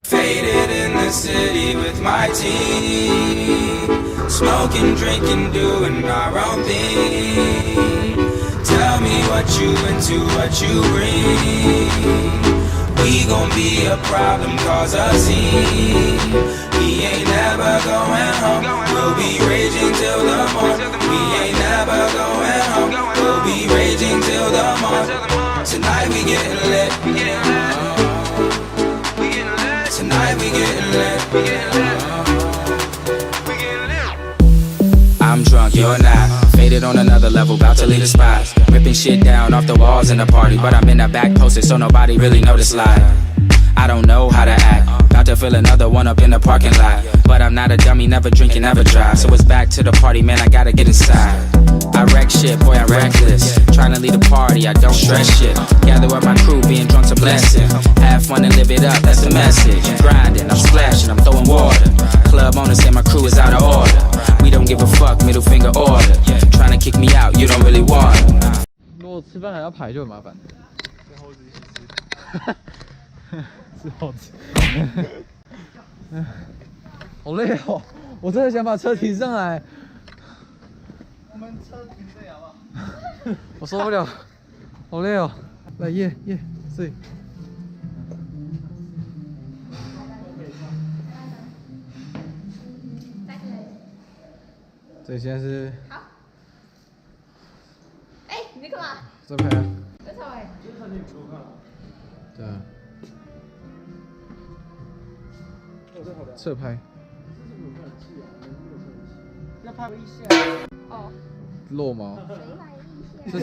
Faded in the city with my team, smoking, drinking, doing our own thing. Tell me what you into, what you bring. We gon' be a problem, cause a scene. We ain't never going home. We'll be raging till the morning. We ain't never going home. We'll be raging till the morning. Tonight we getting lit. Tonight we getting lit. I'm drunk, you're not. Faded on another level, about to leave the spot. Ripping shit down off the walls in the party, but I'm in the back posted, so nobody really noticed live. I don't know how to act. About to fill another one up in the parking lot. But I'm not a dummy, never drinking, never drive. So it's back to the party, man, I gotta get inside. I wreck shit, boy, I'm reckless. Trying to lead a party, I don't stress shit. Gather up my crew, being drunk's a blessing. Have fun and live it up, that's the message. Grinding, I'm splashing, I'm throwing water. Club owners say my crew is out of order. We don't give a fuck, middle finger order. Trying to kick me out, you don't really want it. 如果吃饭还要排就很麻烦。吃猴子。好累哦！我真的想把车停上来。我们车停这里好不好？我受不了，好累哦！来耶，睡。这现在是。好。哎，你在干嘛？在拍啊。在吵哎。就是看你给我看。对啊。侧拍。要拍一下。哦。漏毛。那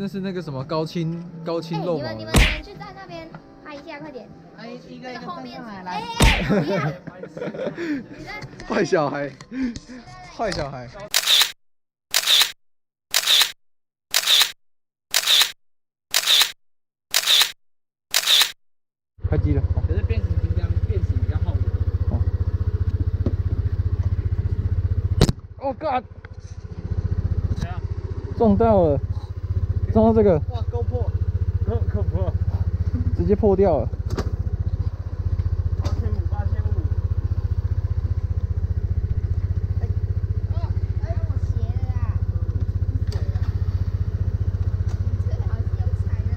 是那个什么高清漏毛。你们去在那边拍一下，快点。哎，一个后面来。坏小孩，坏小孩。开机了。可是变形金刚变形比较耗油。Oh God！ 怎样？撞到了，撞到这个。哇，GoPro，直接破掉了。8500。我斜了啦。这个好像有踩的。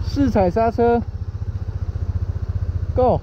试踩刹车 ，Go！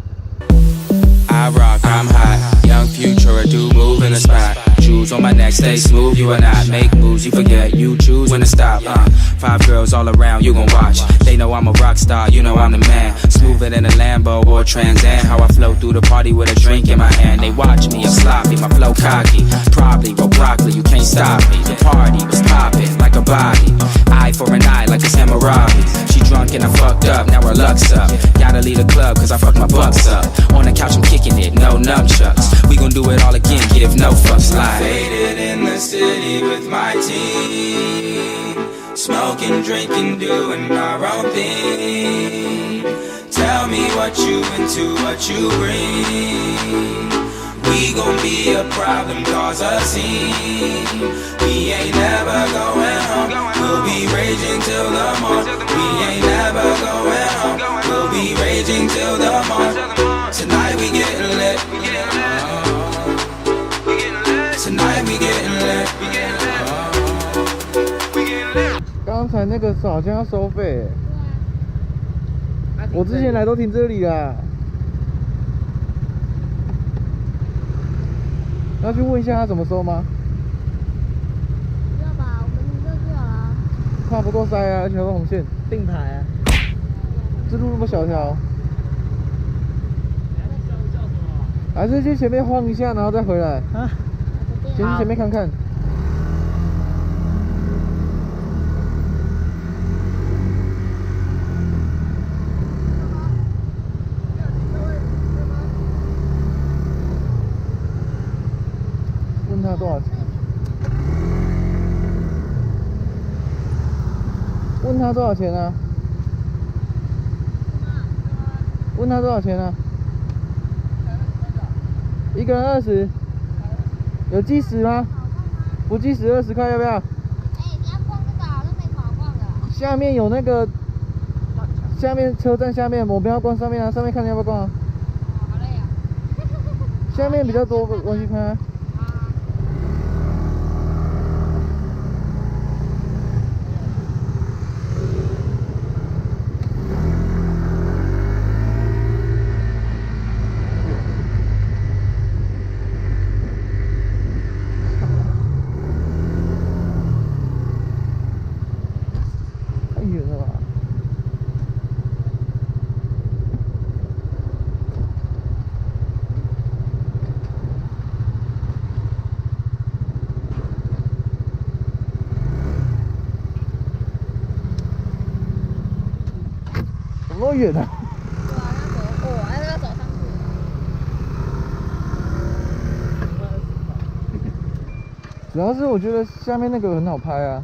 I rock, I'm hot. Young future, a dude move in the spot. Jewels on my neck, stay smooth, you and I make moves, you forget, you choose when to stop. 5 girls all around, you gon' watch. They know I'm a rock star, you know I'm the man. Smoother than a Lambo or a Trans Am. How I flow through the party with a drink in my hand. They watch me, I'm sloppy, my flow cocky. Probably roll broccoli, you can't stop me. The party was popping like a body. Eye for an eye like it's Hammurabi. She drunk and I fucked up, now her luck's up. Gotta leave the club cause I fucked my bucks up. On the couch I'm kicking it, no nunchucks. We gon' do it all again, give no fucks like. Faded in the city with my team, smoking, drinking, doing our own thing. Tell me what you into, what you bring. We gon' be a problem, cause a scene. We ain't never going home. We'll be raging till the morning. We ain't never going home. We'll be raging till the morning. Tonight we getting lit. Tonight we getting lit. 刚才那个好像要收费，我之前来都停这里啦。要去问一下他怎么收吗？不要吧，我们停这就好了。怕不够塞啊，而且有红线。并排啊。这路那么小条。还是去前面晃一下，然后再回来。啊。先去前面看看。问他多少钱？问他多少钱啊？问他多少钱啊？一个人20，有计时吗？不计时20块，要不要？哎，你要逛这个，都没跑逛的。下面有那个下面车站下面，我们要逛上面啊，上面看你要不要逛啊？好累啊。下面比较多东西看啊。太远了吧？怎么那么远啊？对啊，要走过，还是要走上去？主要是我觉得下面那个很好拍啊，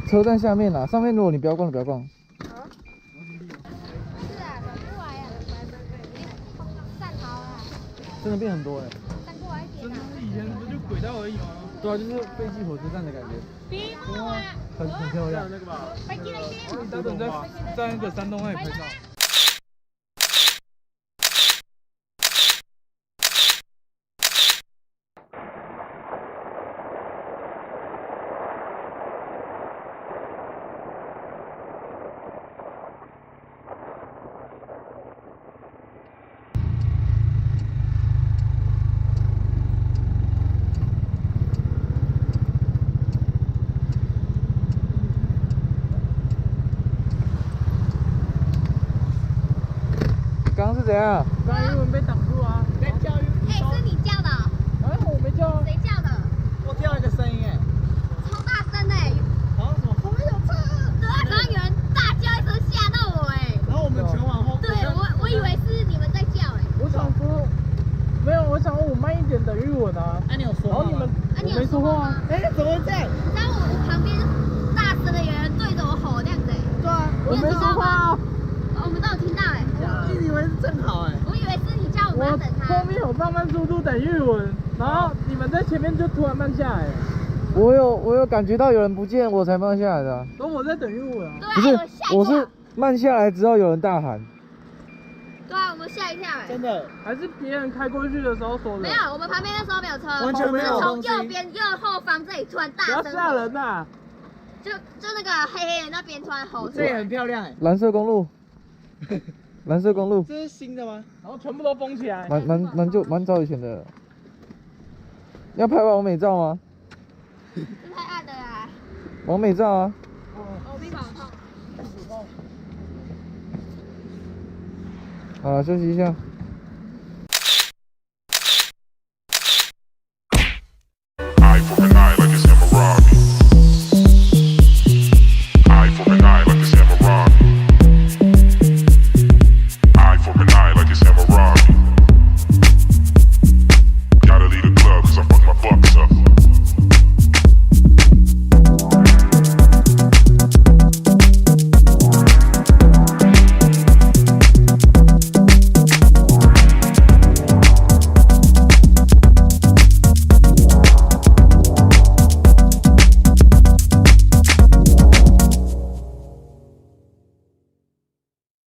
车站下面啊，上面如果你不要逛，不要逛。是啊，转过来啊，站好了，真的变很多哎、站过来一点啊。以前不就轨道而已吗？对啊，就是飞机火车站的感觉，别摸啊！很漂亮。那个吧，飞机那边。等等在那个山洞那里拍照。刚刚是怎样？刚才英文被挡住啊，在叫英文。哎，是你叫的哦？哎，我没叫啊，谁叫的？我听到一个声音哎，超大声哎！好像什么后面有车，对啊，刚刚有人大叫一声，吓到我哎。然后我们全往后。对，我以为是你们在叫哎。我想说，没有，我想说我慢一点等日文啊。哎，你有说话吗？然后你们，啊，你我没有说话吗？哎，怎么会这样？然后我旁边大声的有人对着我吼这样子哎。对啊，我没说话。我们都有听到哎。我以为是正好哎。我以为是你叫我们要等他。后面有放慢速度等日文，然后你们在前面就突然慢下来了。我有感觉到有人不见，我才慢下来的啊、然后我在等日文啊。对啊，不是我吓一跳。我是慢下来，直到有人大喊。对啊，我们吓一跳哎。真的？还是别人开过去的时候说的？没有，我们旁边那时候没有车，完全没有是从东西右边右后方这里突然大不要声吓人呐！就那个黑黑的那边突然吼出这也来。很漂亮哎。蓝色公路，蓝色公路，这是新的吗？然后全部都封起来。蛮早以前的了。要拍完美照吗？这太暗了啦，完美照啊！我臂膀痛。好了，休息一下。